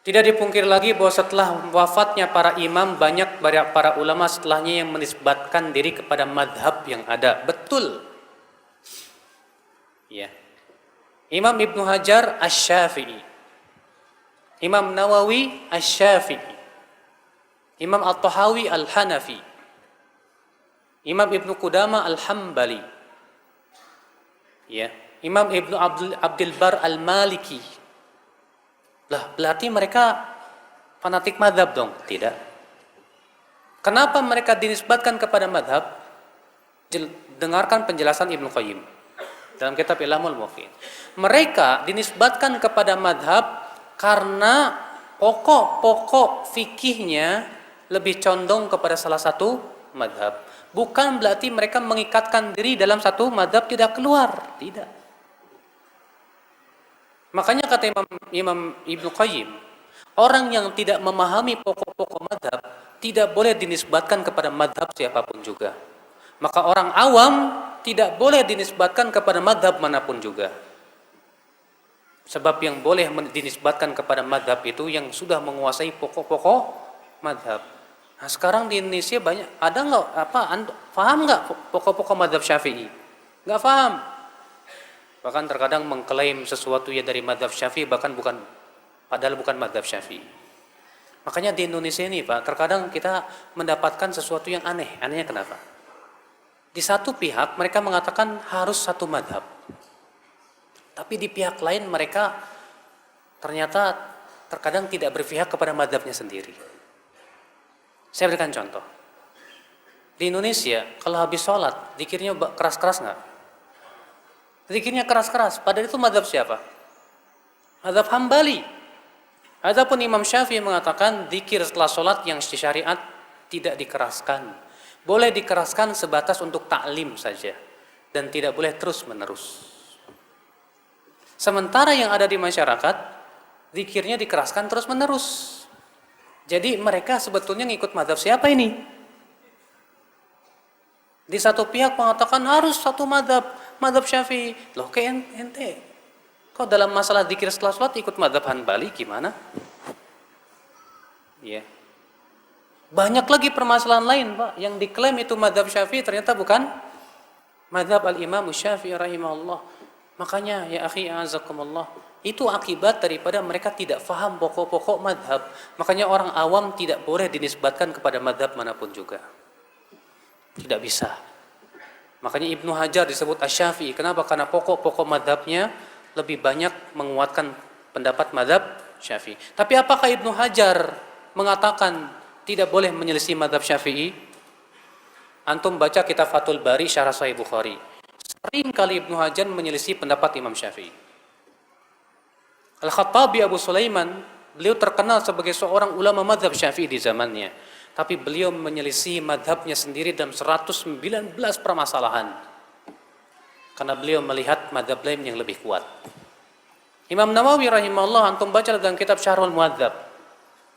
Tidak dipungkir lagi bahwa setelah wafatnya para imam, banyak para ulama setelahnya yang menisbatkan diri kepada madhab yang ada. Betul. Ya. Imam Ibnu Hajar Asy-Syafi'i, Imam Nawawi Asy-Syafi'i, Imam At-Tahawi Al-Hanafi, Imam Ibnu Qudamah Al-Hambali, ya. Imam Ibnu Abdul Bar Al-Maliki. Lah, berarti mereka fanatik madhab dong? Tidak. Kenapa mereka dinisbatkan kepada madhab? Dengarkan penjelasan Ibnu Qayyim dalam kitab Ilamul Muwaqqi'in. Mereka dinisbatkan kepada madhab karena pokok-pokok fikihnya lebih condong kepada salah satu madhab. Bukan berarti mereka mengikatkan diri dalam satu madhab tidak keluar. Tidak. Makanya kata Imam Ibnu Qayyim, orang yang tidak memahami pokok-pokok madhab tidak boleh dinisbatkan kepada madhab siapapun juga. Maka orang awam tidak boleh dinisbatkan kepada madhab manapun juga. Sebab yang boleh dinisbatkan kepada madhab itu yang sudah menguasai pokok-pokok madhab. Nah, sekarang di Indonesia banyak, ada nggak paham nggak pokok-pokok madhab Syafi'i? Nggak paham. Bahkan terkadang mengklaim sesuatu ya dari madhab Syafi'i, padahal bukan madhab Syafi'i. Makanya di Indonesia ini Pak, terkadang kita mendapatkan sesuatu yang aneh. Anehnya kenapa? Di satu pihak mereka mengatakan harus satu madhab, tapi di pihak lain mereka ternyata terkadang tidak berpihak kepada madhabnya sendiri. Saya berikan contoh. Di Indonesia kalau habis sholat zikirnya keras-keras nggak? Zikirnya keras-keras. Padahal itu madhab siapa? Madhab Hambali. Adapun Imam Syafi'i mengatakan zikir setelah sholat yang syariat tidak dikeraskan. Boleh dikeraskan sebatas untuk taklim saja dan tidak boleh terus-menerus. Sementara yang ada di masyarakat zikirnya dikeraskan terus-menerus. Jadi mereka sebetulnya ngikut madhab siapa ini? Di satu pihak mengatakan harus satu madhab Syafi'i. Loh kayak ente, kok dalam masalah zikir setelah sholat ikut madhab Hanbali gimana? Ya. Banyak lagi permasalahan lain Pak, yang diklaim itu madhab Syafi'i ternyata bukan madhab al-Imam Syafi'i rahimahullah. Makanya ya akhi a'azakumullah, itu akibat daripada mereka tidak faham pokok-pokok madhab. Makanya orang awam tidak boleh dinisbatkan kepada madhab manapun juga. Tidak bisa. Makanya Ibnu Hajar disebut Asy-Syafi'i. Kenapa? Karena pokok-pokok madhabnya lebih banyak menguatkan pendapat madhab Syafi'i. Tapi apakah Ibnu Hajar mengatakan tidak boleh menyelisih madhab Syafi'i? Antum baca kitab Fathul Bari Syarah Sahih Bukhari. Sering kali Ibnu Hajar menyelisih pendapat Imam Syafi'i. Al-Khattabi Abu Sulaiman, beliau terkenal sebagai seorang ulama madhab Syafi'i di zamannya. Tapi beliau menyelisih madhabnya sendiri dalam 119 permasalahan. Karena beliau melihat madhab lain yang lebih kuat. Imam Nawawi rahimahullah, antum baca dalam kitab Syarhul Muhadzab.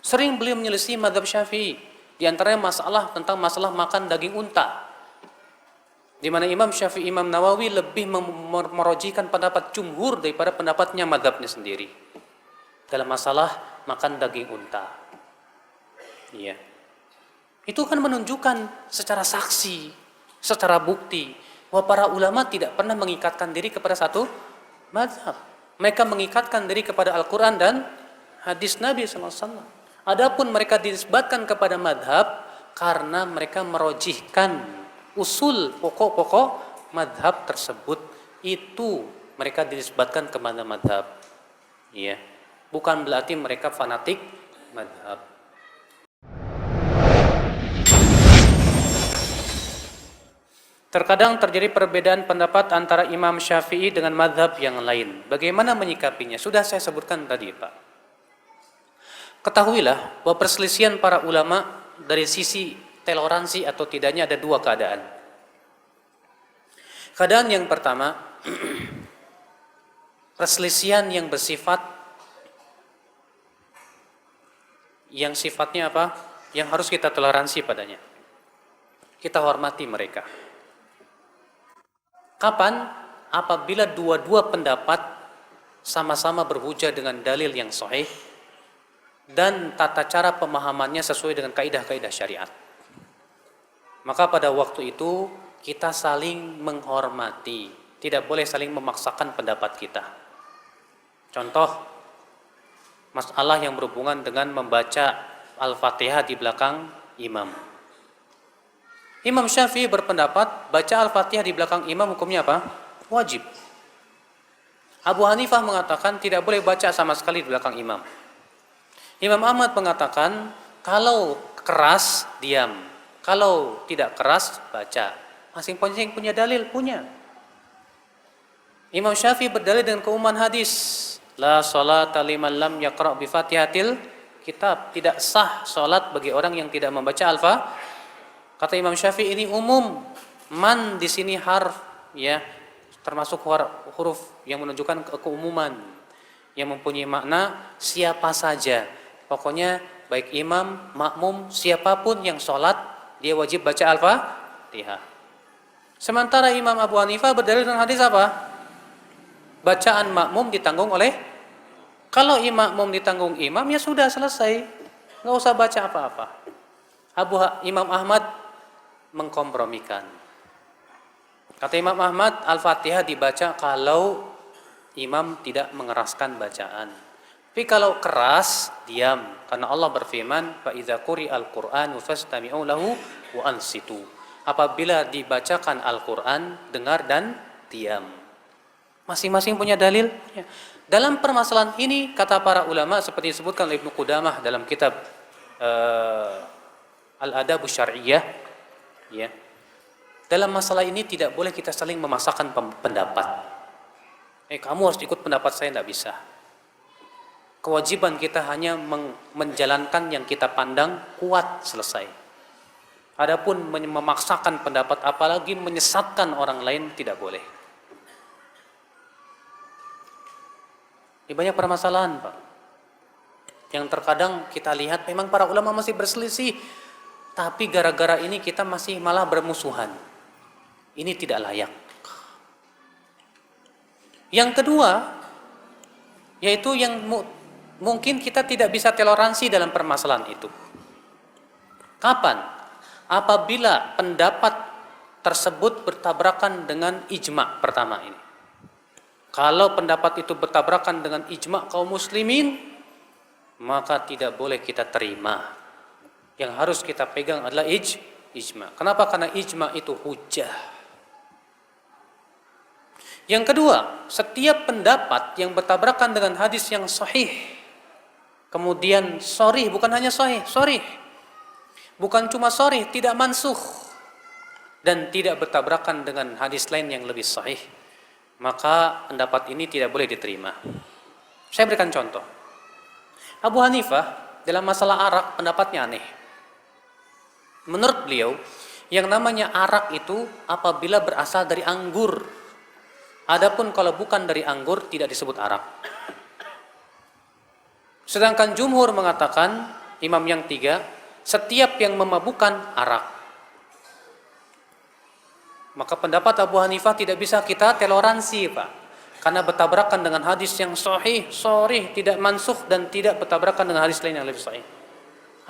Sering beliau menyelisih madhab Syafi'i. Di antaranya tentang masalah makan daging unta. Di mana Imam Syafi'i, Imam Nawawi lebih merojikan pendapat jumhur daripada pendapatnya madhabnya sendiri. Dalam masalah makan daging unta. Iya. Itu kan menunjukkan secara saksi, secara bukti, bahwa para ulama tidak pernah mengikatkan diri kepada satu mazhab. Mereka mengikatkan diri kepada Al-Quran dan hadis Nabi SAW. Adapun mereka dinisbatkan kepada mazhab karena mereka merojihkan usul pokok-pokok mazhab tersebut. Itu mereka dinisbatkan kepada mazhab. Ya. Bukan berarti mereka fanatik mazhab. Terkadang terjadi perbedaan pendapat antara Imam Syafi'i dengan mazhab yang lain. Bagaimana menyikapinya? Sudah saya sebutkan tadi, Pak. Ketahuilah bahwa perselisihan para ulama dari sisi toleransi atau tidaknya ada dua keadaan. Keadaan yang pertama, perselisihan yang bersifat, yang sifatnya apa? Yang harus kita toleransi padanya. Kita hormati mereka. Kapan? Apabila dua-dua pendapat sama-sama berhujah dengan dalil yang sahih dan tata cara pemahamannya sesuai dengan kaidah-kaidah syariat. Maka pada waktu itu kita saling menghormati, tidak boleh saling memaksakan pendapat kita. Contoh, masalah yang berhubungan dengan membaca Al-Fatihah di belakang imam. Imam Syafi'i berpendapat baca Al-Fatihah di belakang imam hukumnya apa? Wajib. Abu Hanifah mengatakan tidak boleh baca sama sekali di belakang imam. Imam Ahmad mengatakan kalau keras diam, kalau tidak keras baca. Masing-masing punya dalil, punya. Imam Syafi'i berdalil dengan keumuman hadis, la sholata liman lam yaqra' bi Fatihatil kitab. Tidak sah salat bagi orang yang tidak membaca Al-Fatihah. Kata Imam Syafi'i ini umum. Man di sini harf, ya, termasuk huruf yang menunjukkan keumuman, yang mempunyai makna siapa saja. Pokoknya baik imam, makmum, siapapun yang sholat, dia wajib baca Al-Fatihah. Sementara Imam Abu Hanifah berdalil dengan hadis apa? Bacaan makmum ditanggung oleh, kalau makmum ditanggung imam, ya sudah selesai, nggak usah baca apa-apa. Imam Ahmad mengkompromikan. Kata Imam Ahmad, Al-Fatihah dibaca kalau imam tidak mengeraskan bacaan. Tapi kalau keras, diam. Karena Allah berfirman, fa idza quri'al Qur'anu fastami'u lahu wa ansitu. Apabila dibacakan Al-Qur'an, dengar dan diam. Masing-masing punya dalil. Dalam permasalahan ini, kata para ulama seperti disebutkan oleh Ibnu Qudamah dalam kitab Al-Adabus Syar'iyyah, ya. Dalam masalah ini tidak boleh kita saling memaksakan pendapat. Kamu harus ikut pendapat saya, tidak bisa. Kewajiban kita hanya menjalankan yang kita pandang kuat, selesai. Adapun memaksakan pendapat, apalagi menyesatkan orang lain, tidak boleh. Ini banyak permasalahan, Pak, yang terkadang kita lihat memang para ulama masih berselisih, tapi gara-gara ini kita masih malah bermusuhan. Ini tidak layak. Yang kedua, yaitu yang mungkin kita tidak bisa toleransi dalam permasalahan itu. Kapan? Apabila pendapat tersebut bertabrakan dengan ijma' pertama ini. Kalau pendapat itu bertabrakan dengan ijma' kaum muslimin, maka tidak boleh kita terima. Yang harus kita pegang adalah ijma'. Kenapa? Karena ijma' itu hujjah. Yang kedua, setiap pendapat yang bertabrakan dengan hadis yang sahih, kemudian sharih, bukan hanya sahih, sharih. Bukan cuma sharih, tidak mansukh dan tidak bertabrakan dengan hadis lain yang lebih sahih, maka pendapat ini tidak boleh diterima. Saya berikan contoh. Abu Hanifah dalam masalah arak pendapatnya aneh. Menurut beliau, yang namanya arak itu apabila berasal dari anggur. Adapun kalau bukan dari anggur tidak disebut arak. Sedangkan jumhur mengatakan, imam yang tiga, setiap yang memabukkan arak. Maka pendapat Abu Hanifah tidak bisa kita toleransi, Pak. Karena bertabrakan dengan hadis yang sahih, sharih, tidak mansukh dan tidak bertabrakan dengan hadis lain yang lebih sahih.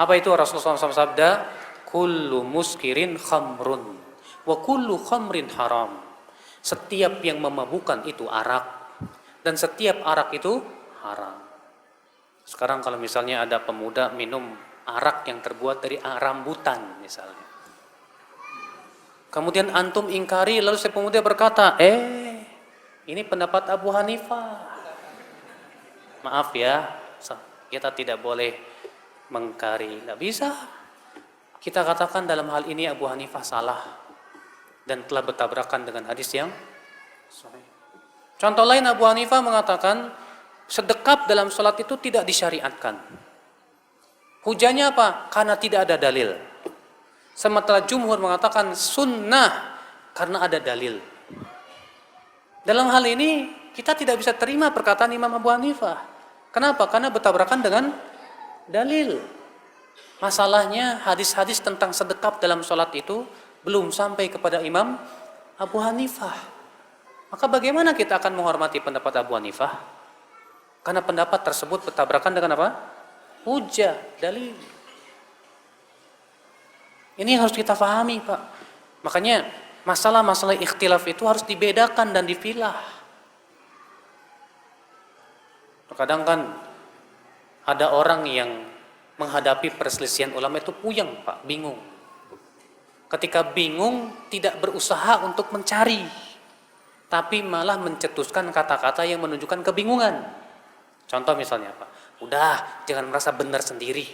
Apa itu? Rasulullah SAW sabda, kullu muskirin khamrun wa kullu khamrin haram. Setiap yang memabukkan itu arak dan setiap arak itu haram. Sekarang kalau misalnya ada pemuda minum arak yang terbuat dari rambutan misalnya, kemudian antum ingkari, lalu si pemuda berkata, ini pendapat Abu Hanifah. Maaf ya, kita tidak boleh mengkari, tidak bisa. Kita katakan dalam hal ini Abu Hanifah salah dan telah bertabrakan dengan hadis yang sahih. Contoh lain, Abu Hanifah mengatakan sedekap dalam sholat itu tidak disyariatkan. Hujahnya apa? Karena tidak ada dalil. Sementara jumhur mengatakan sunnah karena ada dalil. Dalam hal ini kita tidak bisa terima perkataan Imam Abu Hanifah. Kenapa? Karena bertabrakan dengan dalil. Masalahnya hadis-hadis tentang sedekap dalam sholat itu belum sampai kepada Imam Abu Hanifah. Maka bagaimana kita akan menghormati pendapat Abu Hanifah? Karena pendapat tersebut bertabrakan dengan apa? hujah, dalil. Ini yang harus kita pahami, Pak. Makanya masalah-masalah ikhtilaf itu harus dibedakan dan dipilah. Terkadang kan ada orang yang menghadapi perselisihan ulama itu puyeng, Pak, bingung. Ketika bingung tidak berusaha untuk mencari, tapi malah mencetuskan kata-kata yang menunjukkan kebingungan. Contoh misalnya, Pak, udah jangan merasa benar sendiri.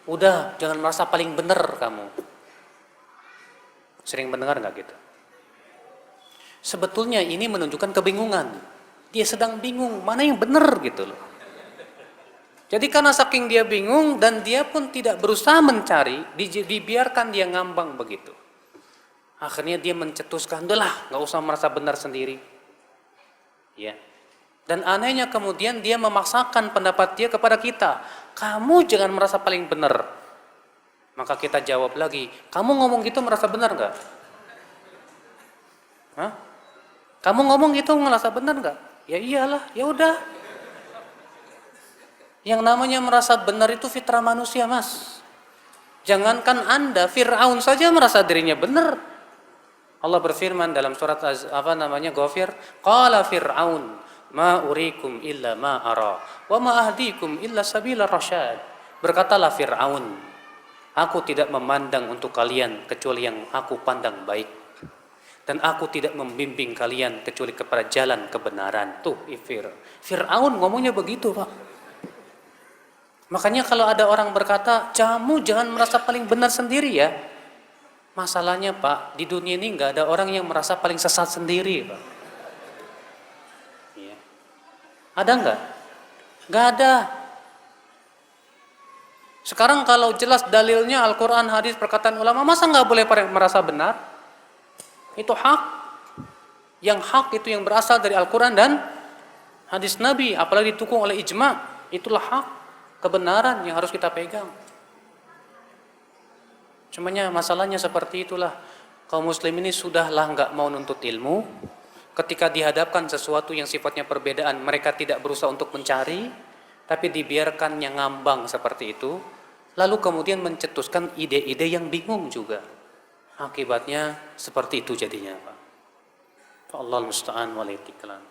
Udah jangan merasa paling benar kamu. Sering mendengar nggak gitu? Sebetulnya ini menunjukkan kebingungan. Dia sedang bingung mana yang benar gitu loh. Jadi karena saking dia bingung dan dia pun tidak berusaha mencari, dibiarkan dia ngambang begitu. Akhirnya dia mencetuskan, udahlah nggak usah merasa benar sendiri. Ya. Dan anehnya kemudian dia memaksakan pendapat dia kepada kita. Kamu jangan merasa paling benar. Maka kita jawab lagi, kamu ngomong gitu merasa benar nggak? Hah? Kamu ngomong gitu merasa benar nggak? Ya iyalah, ya udah. Yang namanya merasa benar itu fitrah manusia, Mas. Jangankan Anda, Fir'aun saja merasa dirinya benar. Allah berfirman dalam surat Ghafir, qala Fir'aun ma urikum illa ma ara wa ma ahdikum illa sabila rasyad. Berkatalah Fir'aun, aku tidak memandang untuk kalian kecuali yang aku pandang baik, dan aku tidak membimbing kalian kecuali kepada jalan kebenaran. Tuh Fir'aun ngomongnya begitu, Pak. Makanya kalau ada orang berkata, kamu jangan merasa paling benar sendiri ya. Masalahnya, Pak, di dunia ini nggak ada orang yang merasa paling sesat sendiri, Pak. Ya. Ada nggak? Nggak ada. Sekarang kalau jelas dalilnya Al-Quran, hadis, perkataan ulama, masa nggak boleh merasa benar? Itu hak. Yang hak itu yang berasal dari Al-Quran dan hadis Nabi, apalagi didukung oleh ijma, itulah hak. Kebenaran yang harus kita pegang. Cumanya masalahnya seperti itulah. Kaum muslim ini sudahlah nggak mau nuntut ilmu. Ketika dihadapkan sesuatu yang sifatnya perbedaan, mereka tidak berusaha untuk mencari, tapi dibiarkan yang ngambang seperti itu. Lalu kemudian mencetuskan ide-ide yang bingung juga. Akibatnya seperti itu jadinya, Pak. Allahul musta'an wal istiqlal.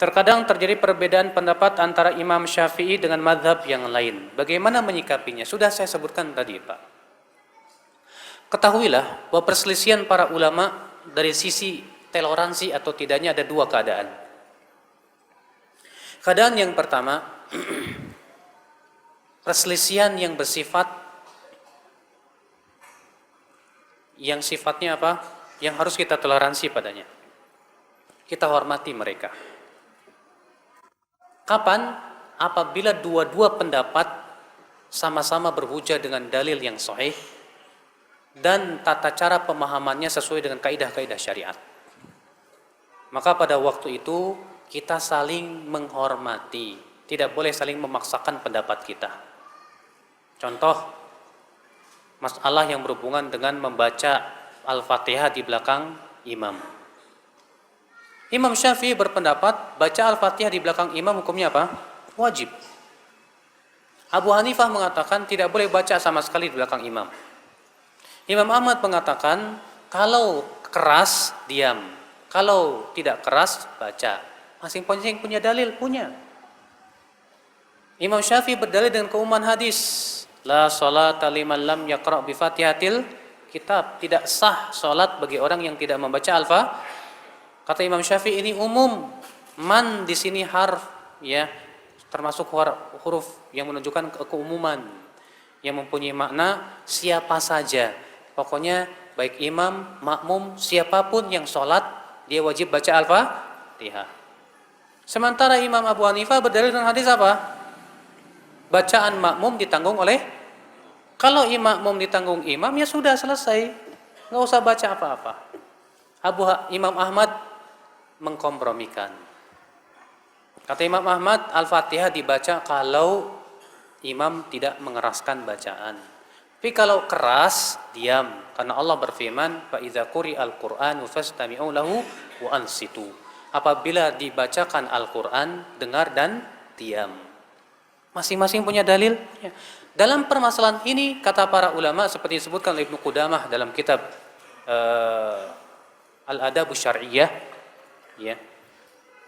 Terkadang terjadi perbedaan pendapat antara Imam Syafi'i dengan mazhab yang lain. Bagaimana menyikapinya? Sudah saya sebutkan tadi, Pak. Ketahuilah bahwa perselisihan para ulama dari sisi toleransi atau tidaknya ada dua keadaan. Keadaan yang pertama, perselisihan yang bersifat, yang sifatnya apa? Yang harus kita toleransi padanya. Kita hormati mereka. Kapan? Apabila dua-dua pendapat sama-sama berhujah dengan dalil yang sahih dan tata cara pemahamannya sesuai dengan kaidah-kaidah syariat. Maka pada waktu itu kita saling menghormati, tidak boleh saling memaksakan pendapat kita. Contoh, masalah yang berhubungan dengan membaca Al-Fatihah di belakang imam. Imam Syafi'i berpendapat baca Al-Fatihah di belakang imam hukumnya apa? Wajib. Abu Hanifah mengatakan tidak boleh baca sama sekali di belakang imam. Imam Ahmad mengatakan kalau keras diam, kalau tidak keras baca. Masing-masing punya dalil, punya. Imam Syafi'i berdalil dengan keumuman hadis, la sholata liman lam yaqra' bi Fatihatil kitab. Tidak sah salat bagi orang yang tidak membaca Al-Fatihah. Kata Imam Syafi'i ini umum. Man di sini harf, ya, termasuk huruf yang menunjukkan keumuman, yang mempunyai makna siapa saja. Pokoknya baik imam, makmum, siapapun yang sholat, dia wajib baca Al-Fatihah. Sementara Imam Abu Hanifah berdalil dengan hadis apa? Bacaan makmum ditanggung oleh, kalau makmum ditanggung imam, ya sudah selesai, nggak usah baca apa-apa. Imam Ahmad mengkompromikan. Kata Imam Ahmad, Al-Fatihah dibaca kalau imam tidak mengeraskan bacaan. Tapi kalau keras, diam. Karena Allah berfirman, fa idza quri'al Qur'anu fastami'u lahu wa ansitu. Apabila dibacakan Al-Qur'an, dengar dan diam. Masing-masing punya dalil. Dalam permasalahan ini, kata para ulama seperti disebutkan oleh Ibnu Qudamah dalam kitab Al-Adabus Syar'iyyah, ya.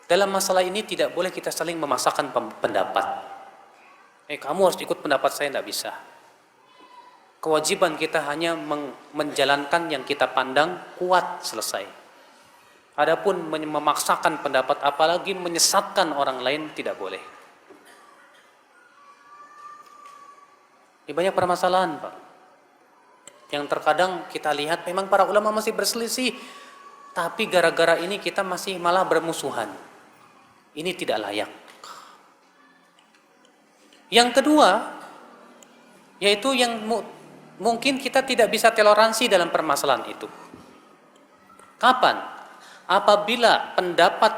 Dalam masalah ini tidak boleh kita saling memaksakan pendapat. Kamu harus ikut pendapat saya, tidak bisa. Kewajiban kita hanya menjalankan yang kita pandang kuat, selesai. Adapun memaksakan pendapat, apalagi menyesatkan orang lain, tidak boleh. Ini banyak permasalahan, Pak, yang terkadang kita lihat memang para ulama masih berselisih, tapi gara-gara ini kita masih malah bermusuhan. Ini tidak layak. Yang kedua, yaitu yang mungkin kita tidak bisa toleransi dalam permasalahan itu. Kapan? Apabila pendapat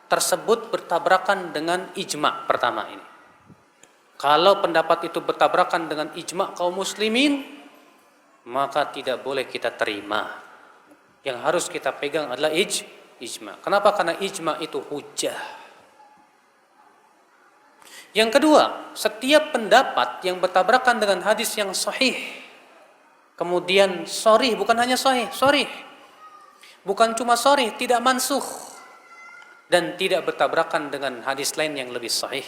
tersebut bertabrakan dengan ijma' pertama ini. Kalau pendapat itu bertabrakan dengan ijma' kaum muslimin, maka tidak boleh kita terima. Yang harus kita pegang adalah ijma'. Kenapa? Karena ijma' itu hujjah. Yang kedua, setiap pendapat yang bertabrakan dengan hadis yang sahih, kemudian sharih, bukan hanya sahih, sharih. Bukan cuma sharih, tidak mansukh, dan tidak bertabrakan dengan hadis lain yang lebih sahih,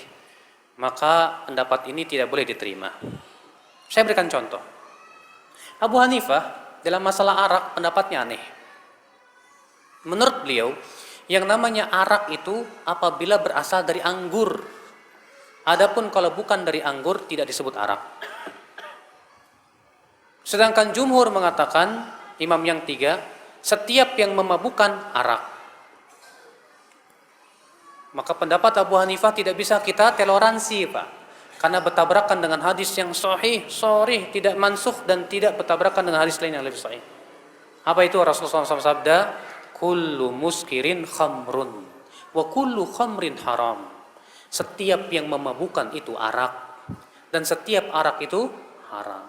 maka pendapat ini tidak boleh diterima. Saya berikan contoh. Abu Hanifah dalam masalah arak pendapatnya aneh. Menurut beliau, yang namanya arak itu apabila berasal dari anggur. Adapun kalau bukan dari anggur tidak disebut arak. Sedangkan jumhur mengatakan, imam yang tiga, setiap yang memabukkan arak. Maka pendapat Abu Hanifah tidak bisa kita toleransi, Pak. Karena bertabrakan dengan hadis yang sahih, sharih, tidak mansukh, dan tidak bertabrakan dengan hadis lain yang lebih sahih. Apa itu? Rasulullah SAW sabda, kullu muskirin khamrun, wa kullu khamrin haram. Setiap yang memabukkan itu arak, dan setiap arak itu haram.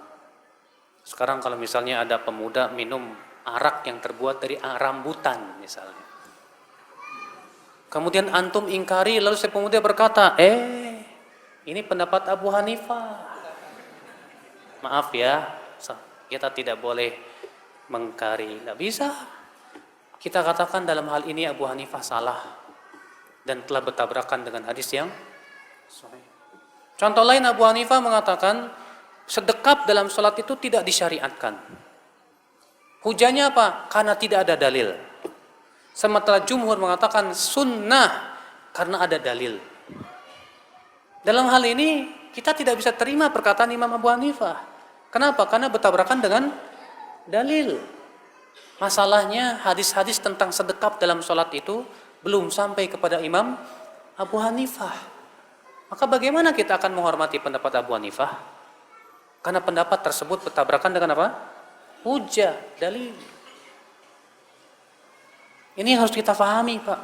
Sekarang kalau misalnya ada pemuda minum arak yang terbuat dari rambutan misalnya, kemudian antum ingkari, lalu si pemuda berkata, ini pendapat Abu Hanifah. Maaf ya, kita tidak boleh mengkari, tidak bisa. Kita katakan dalam hal ini Abu Hanifah salah dan telah bertabrakan dengan hadis yang sahih. Contoh lain, Abu Hanifah mengatakan sedekap dalam sholat itu tidak disyariatkan. Hujahnya apa? Karena tidak ada dalil. Sementara jumhur mengatakan sunnah karena ada dalil. Dalam hal ini kita tidak bisa terima perkataan Imam Abu Hanifah. Kenapa? Karena bertabrakan dengan dalil. Masalahnya hadis-hadis tentang sedekap dalam sholat itu belum sampai kepada Imam Abu Hanifah. Maka bagaimana kita akan menghormati pendapat Abu Hanifah? Karena pendapat tersebut bertabrakan dengan apa? Hujjah, dalil. Ini harus kita pahami, Pak.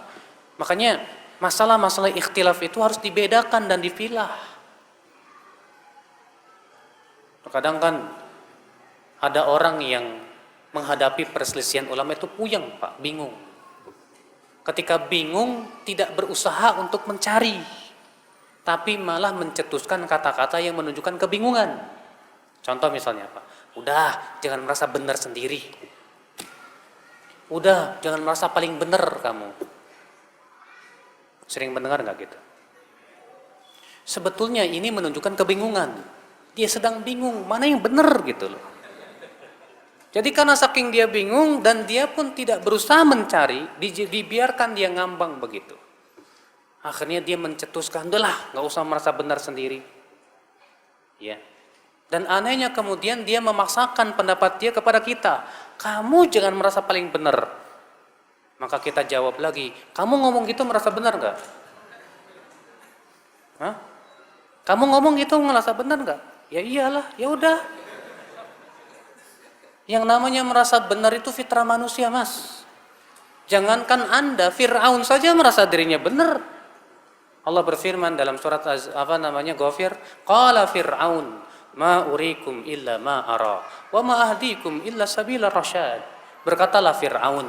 Makanya masalah-masalah ikhtilaf itu harus dibedakan dan dipilah. Terkadang kan ada orang yang menghadapi perselisihan ulama itu puyeng, Pak, bingung. Ketika bingung, tidak berusaha untuk mencari, tapi malah mencetuskan kata-kata yang menunjukkan kebingungan. Contoh misalnya apa? Udah, jangan merasa benar sendiri. Udah, jangan merasa paling benar kamu. Sering mendengar nggak gitu? Sebetulnya ini menunjukkan kebingungan. Dia sedang bingung, mana yang benar gitu loh. Jadi karena saking dia bingung dan dia pun tidak berusaha mencari, dibiarkan dia ngambang begitu. Akhirnya dia mencetuskan, udahlah, nggak usah merasa benar sendiri. Ya. Dan anehnya kemudian dia memaksakan pendapat dia kepada kita. Kamu jangan merasa paling benar. Maka kita jawab lagi, kamu ngomong gitu merasa benar nggak? Hah? Kamu ngomong gitu merasa benar nggak? Ya iyalah, ya udah. Yang namanya merasa benar itu fitrah manusia, Mas. Jangankan Anda, Fir'aun saja merasa dirinya benar. Allah berfirman dalam surat Ghafir, qala Fir'aun ma urikum illa ma ara wa ma ahdikum illa sabila rasyad. Berkatalah Fir'aun,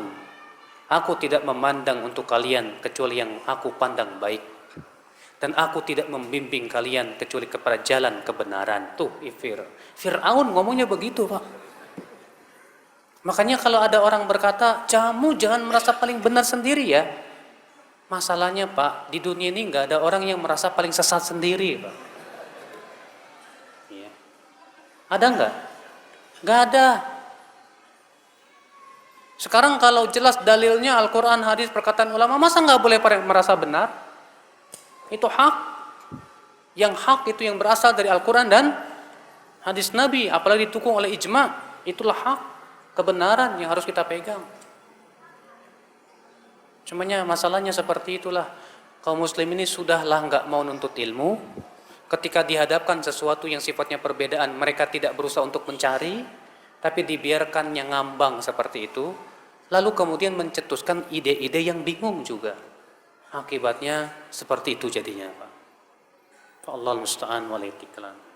aku tidak memandang untuk kalian kecuali yang aku pandang baik, dan aku tidak membimbing kalian kecuali kepada jalan kebenaran. Tuh, Fir'aun ngomongnya begitu, Pak. Makanya kalau ada orang berkata, kamu jangan merasa paling benar sendiri ya. Masalahnya, Pak, di dunia ini nggak ada orang yang merasa paling sesat sendiri, Pak. Iya. Ada nggak? Nggak ada. Sekarang kalau jelas dalilnya Al-Quran, hadis, perkataan ulama, masa nggak boleh merasa benar? Itu hak. Yang hak itu yang berasal dari Al-Quran dan hadis Nabi, apalagi didukung oleh ijma. Itulah hak, kebenaran yang harus kita pegang. Cumanya masalahnya seperti itulah. Kaum muslim ini sudahlah nggak mau nuntut ilmu. Ketika dihadapkan sesuatu yang sifatnya perbedaan, mereka tidak berusaha untuk mencari, tapi dibiarkannya ngambang seperti itu. Lalu kemudian mencetuskan ide-ide yang bingung juga. Akibatnya seperti itu jadinya, Pak. Allahul musta'an wal istiqlal.